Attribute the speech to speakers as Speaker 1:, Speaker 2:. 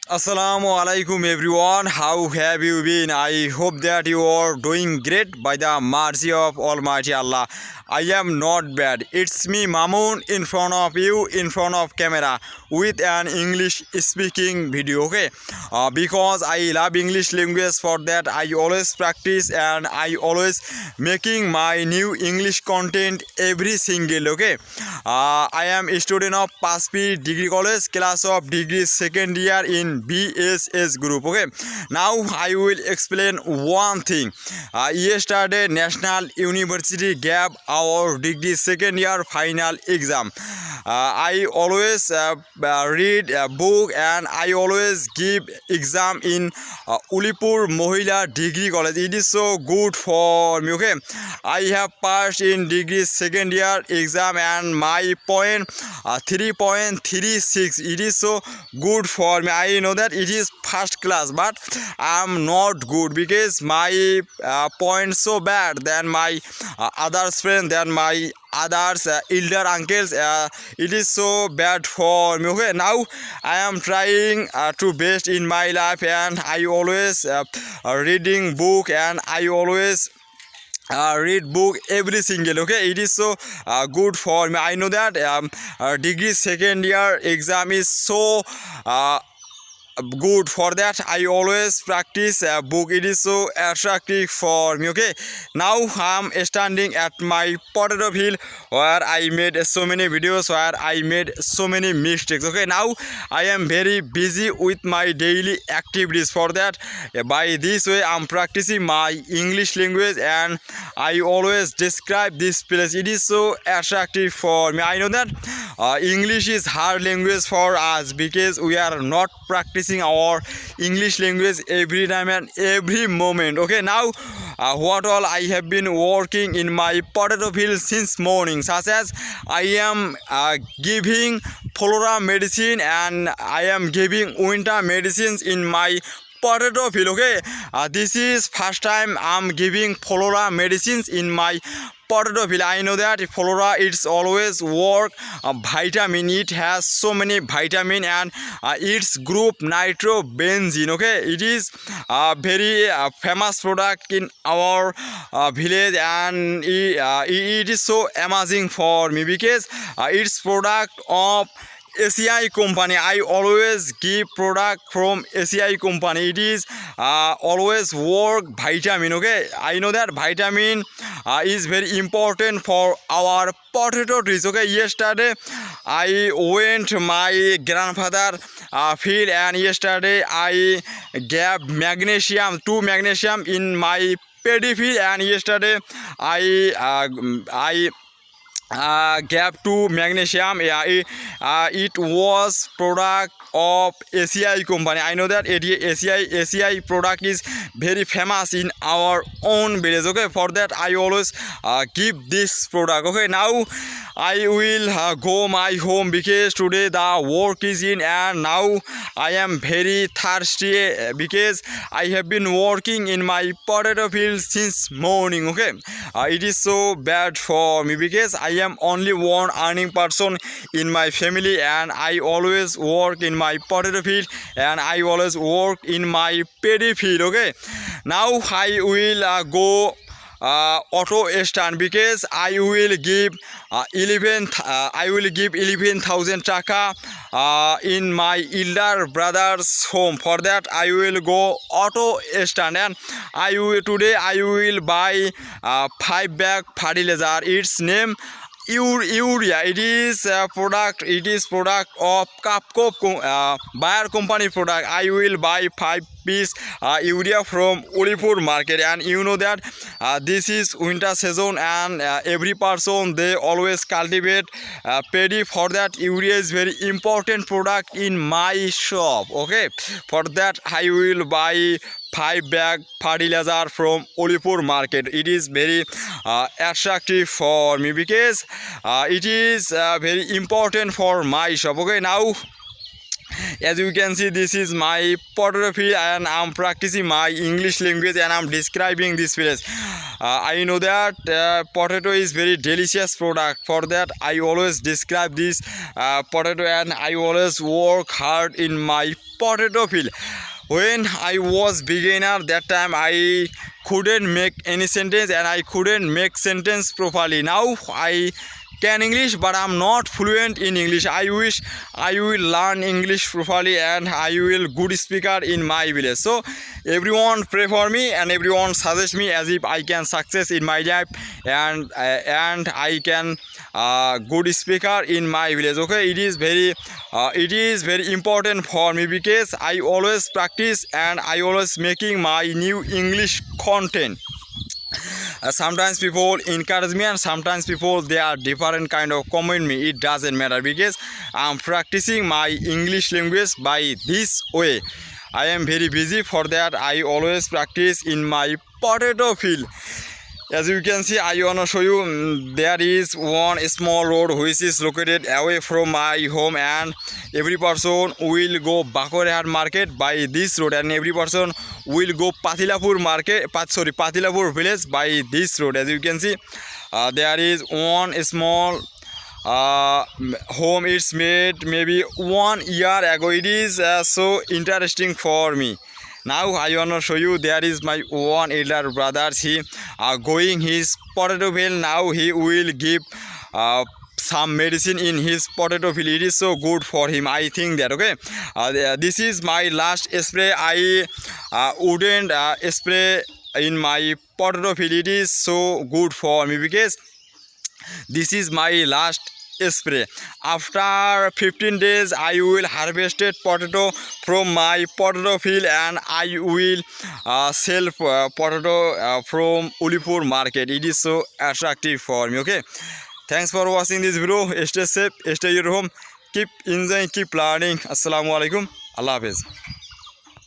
Speaker 1: Assalamu alaikum everyone. How have you been? I hope that you are doing great by the mercy of Almighty Allah. I am not bad. It's me Mamun in front of you, in front of camera with an English speaking video. Okay, because I love English language, for that I always practice and I always making my new English content every single. Okay, I am a student of PASPI Degree College, class of degree second year in BSS group. Okay, now I will explain one thing. Yesterday National University gave our degree second year final exam. I always read a book and I always give exam in Ulipur Mohila Degree College. It is so good for me. Okay, I have passed in degree second year exam and my point 3.36. It is so good for me. I know that it is first class, but I am not good because my point so bad than my others friend, than my others elder uncles. It is so bad for me. Okay, now I am trying to best in my life and I always reading book and I always read book every single. Okay, it is so good for me. I know that degree second year exam is so good, for that I always practice a book. It is so attractive for me. Okay, now I'm standing at my potato field where I made so many videos, where I made so many mistakes. Okay, now I am very busy with my daily activities, for that by this way I'm practicing my English language and I always describe this place. It is so attractive for me. I know that English is hard language for us because we are not practicing our English language every time and every moment. Okay, now what all I have been working in my potato field since morning, such as I am giving flora medicine and I am giving winter medicines in my potato field. Okay, this is first time I'm giving flora medicines in my potato field. I know that flora it's always work vitamin. It has so many vitamin and its group nitrobenzene. Okay, it is a very famous product in our village and it is so amazing for me because it's product of ACI company. I always give product from ACI company. It is always work vitamin. Okay, I know that vitamin is very important for our potato trees. Okay, yesterday I went my grandfather field and yesterday I gave magnesium, 2 magnesium in my paddy field, and yesterday I gap to magnesium. Yeah, it was product of ACI company. I know that ACI product is very famous in our own village. Okay, for that I always give this product. Okay, now I will go my home because today the work is in and now I am very thirsty because I have been working in my potato field since morning. Okay, it is so bad for me because I am only one earning person in my family and I always work in my potato field and I always work in my paddy field. Okay, now I will go auto stand because I will give 11,000 taka in my elder brother's home. For that I will go auto stand and today I will buy 5 bag fertilizer. Its name urea. It is product of Capco Bayer company product. I will buy 5 piece urea from Ulipur market, and you know that this is winter season and every person they always cultivate paddy. For that urea is very important product in my shop. Okay, for that I will buy 5 bag fertilizer from Ulipur market. It is very attractive for me because it is very important for my shop. Okay, now As you can see, this is my potato field and I'm practicing my English language and I'm describing this village. I know that potato is very delicious product. For that I always describe this potato and I always work hard in my potato field. When I was beginner, that time I couldn't make any sentence and I couldn't make sentence properly. Now I can English, but I'm not fluent in English. I wish I will learn English properly and I will good speaker in my village. So everyone pray for me and everyone suggest me as if I can success in my life and I can good speaker in my village. Okay, it is very important for me because I always practice and I always making my new English content. Sometimes people encourage me and sometimes people they are different kind of comment me. It doesn't matter because I'm practicing my English language by this way. I am very busy. For that I always practice in my potato field. As you can see, I wanna show you there is one small road which is located away from my home and every person will go Bakorehat market by this road and every person will go Patilapur village by this road. As you can see, there is one small home. It's made maybe 1 year ago. It is so interesting for me. Now I wanna show you there is my one elder brother. He going his potato field. Now he will give some medicine in his potato field. It is so good for him. I think that okay. This is my last spray. I wouldn't spray in my potato field. It is so good for me because this is my last spray. After 15 days I will harvested potato from my potato field and I will sell potato from Ulipur market. It is so attractive for me. Okay, thanks for watching this video. Stay safe, stay at home, keep enjoying, keep learning. Assalamu alaikum, Allah Hafiz.